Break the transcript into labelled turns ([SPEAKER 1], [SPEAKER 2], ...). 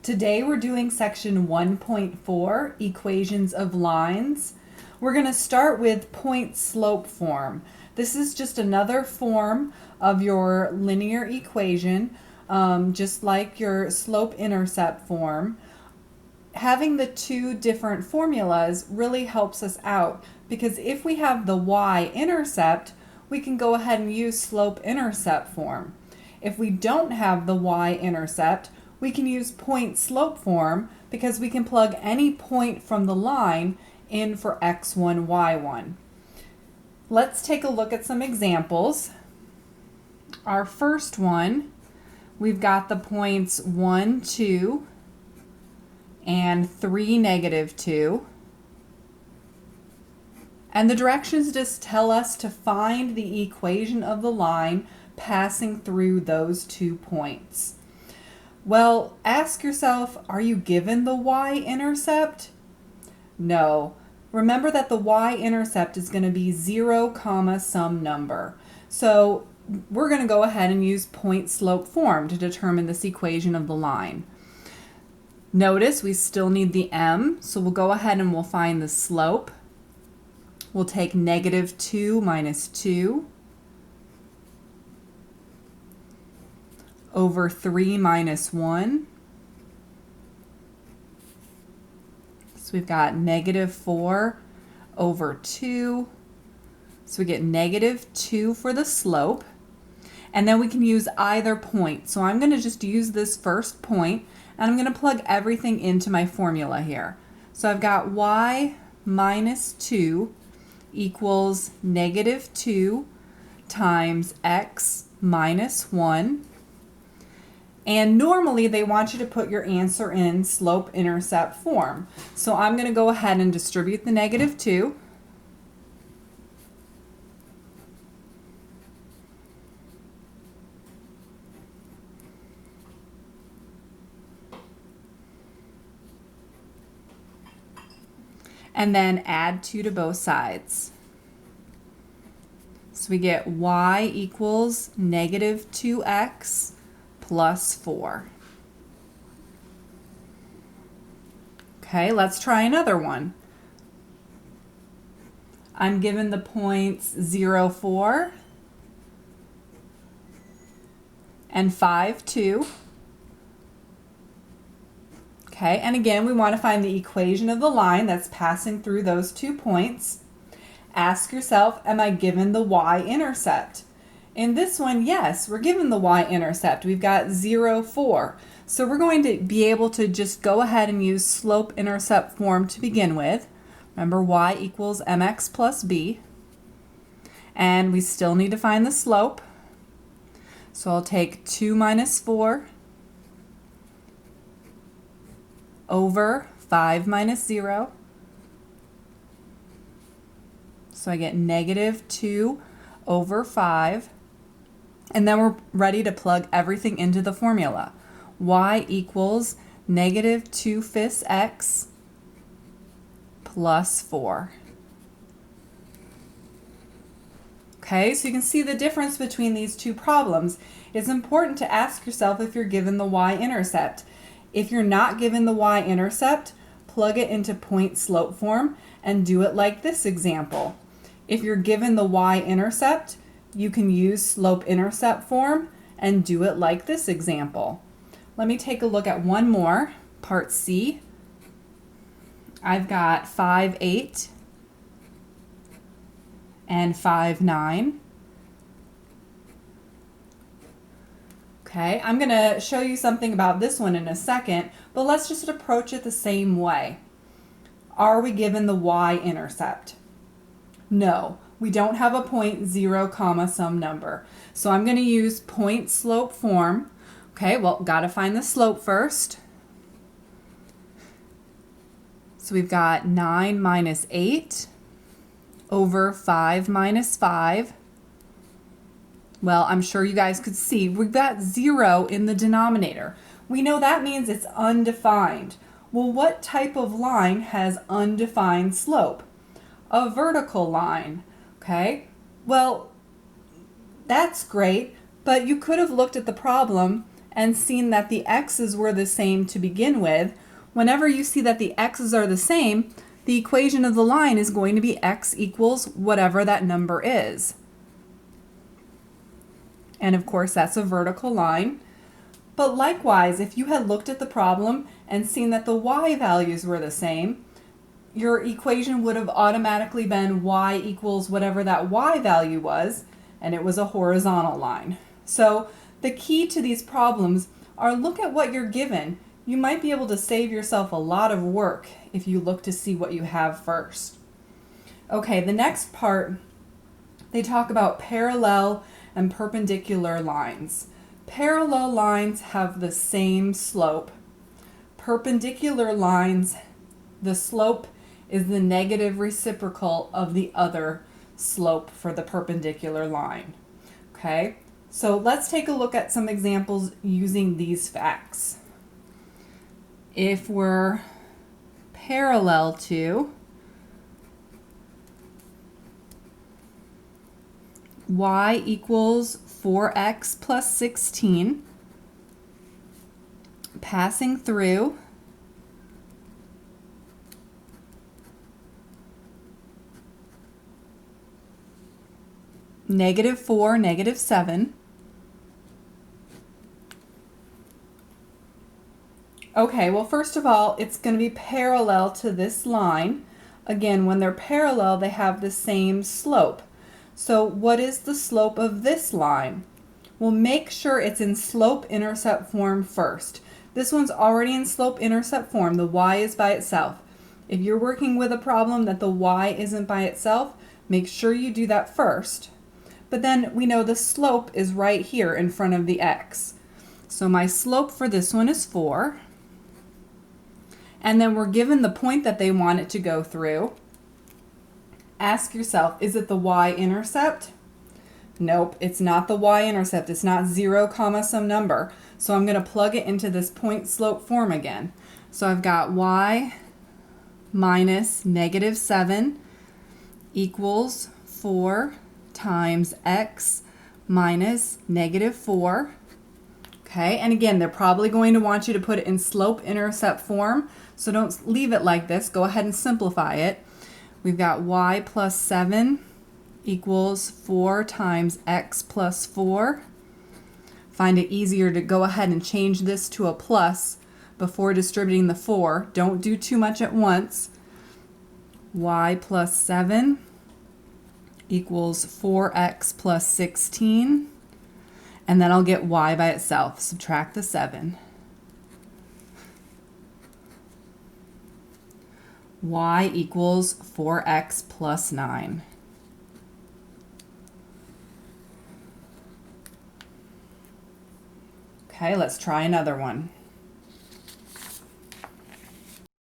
[SPEAKER 1] Today we're doing section 1.4, equations of lines. We're going to start with point slope form. This is just another form of your linear equation, just like your slope intercept form. Having the two different formulas really helps us out because if we have the y-intercept, we can go ahead and use slope intercept form. If we don't have the y-intercept, we can use point slope form because we can plug any point from the line in for x1, y1. Let's take a look at some examples. Our first one, we've got the points 1, 2, and 3, -2. And the directions just tell us to find the equation of the line passing through those 2 points. Well, ask yourself, are you given the y-intercept? No. Remember that the y-intercept is going to be 0, some number. So we're going to go ahead and use point slope form to determine this equation of the line. Notice we still need the m, so we'll go ahead and we'll find the slope. We'll take -2 minus 2 over 3 minus 1. So we've got -4 over 2. So we get -2 for the slope. And then we can use either point. So I'm going to just use this first point, and I'm going to plug everything into my formula here. So I've got y minus 2 equals -2 times x minus 1. And normally they want you to put your answer in slope intercept form. So I'm going to go ahead and distribute the -2. And then add 2 to both sides. So we get y equals -2x plus 4. Okay, let's try another one. I'm given the points 0, 4 and 5, 2. Okay, and again, we want to find the equation of the line that's passing through those 2 points. Ask yourself, am I given the y-intercept? In this one, yes, we're given the y-intercept. We've got 0, 4. So we're going to be able to just go ahead and use slope intercept form to begin with. Remember, y equals mx plus b. And we still need to find the slope. So I'll take 2 minus 4 over 5 minus 0. So I get -2 over 5. And then we're ready to plug everything into the formula. Y equals -2/5 x plus 4. Okay, so you can see the difference between these two problems. It's important to ask yourself if you're given the y-intercept. If you're not given the y-intercept, plug it into point slope form and do it like this example. If you're given the y-intercept, you can use slope intercept form and do it like this example. Let me take a look at one more, part C. I've got 5, 8 and 5, 9. Okay, I'm going to show you something about this one in a second, but let's just approach it the same way. Are we given the y-intercept? No. We don't have a point 0, some number. So I'm going to use point slope form. Okay, well, got to find the slope first. So we've got 9 minus 8 over 5 minus 5. Well, I'm sure you guys could see we've got 0 in the denominator. We know that means it's undefined. Well, what type of line has undefined slope? A vertical line. Okay, well, that's great, but you could have looked at the problem and seen that the x's were the same to begin with, whenever you see that the x's are the same, the equation of the line is going to be x equals whatever that number is. And of course, that's a vertical line. But likewise, if you had looked at the problem and seen that the y values were the same, your equation would have automatically been y equals whatever that y value was, and it was a horizontal line. So the key to these problems are look at what you're given. You might be able to save yourself a lot of work if you look to see what you have first. Okay, the next part, they talk about parallel and perpendicular lines. Parallel lines have the same slope. Perpendicular lines, the slope is the negative reciprocal of the other slope for the perpendicular line. Okay, so let's take a look at some examples using these facts. If we're parallel to y equals 4x plus 16, passing through -4, -7. Okay, well, first of all, it's going to be parallel to this line. Again, when they're parallel, they have the same slope. So what is the slope of this line? Well, make sure it's in slope-intercept form first. This one's already in slope-intercept form. The y is by itself. If you're working with a problem that the y isn't by itself, make sure you do that first. But then we know the slope is right here in front of the x. So my slope for this one is 4. And then we're given the point that they want it to go through. Ask yourself, is it the y-intercept? Nope, it's not the y-intercept. It's not 0, some number. So I'm going to plug it into this point slope form again. So I've got y minus -7 equals 4 times x minus -4. Okay, and again, they're probably going to want you to put it in slope-intercept form, so don't leave it like this. Go ahead and simplify it. We've got y plus 7 equals 4 times x plus 4. Find it easier to go ahead and change this to a plus before distributing the 4. Don't do too much at once. Y plus 7 equals 4x plus 16. And then I'll get y by itself. Subtract the 7. Y equals 4x plus 9. Okay, let's try another one.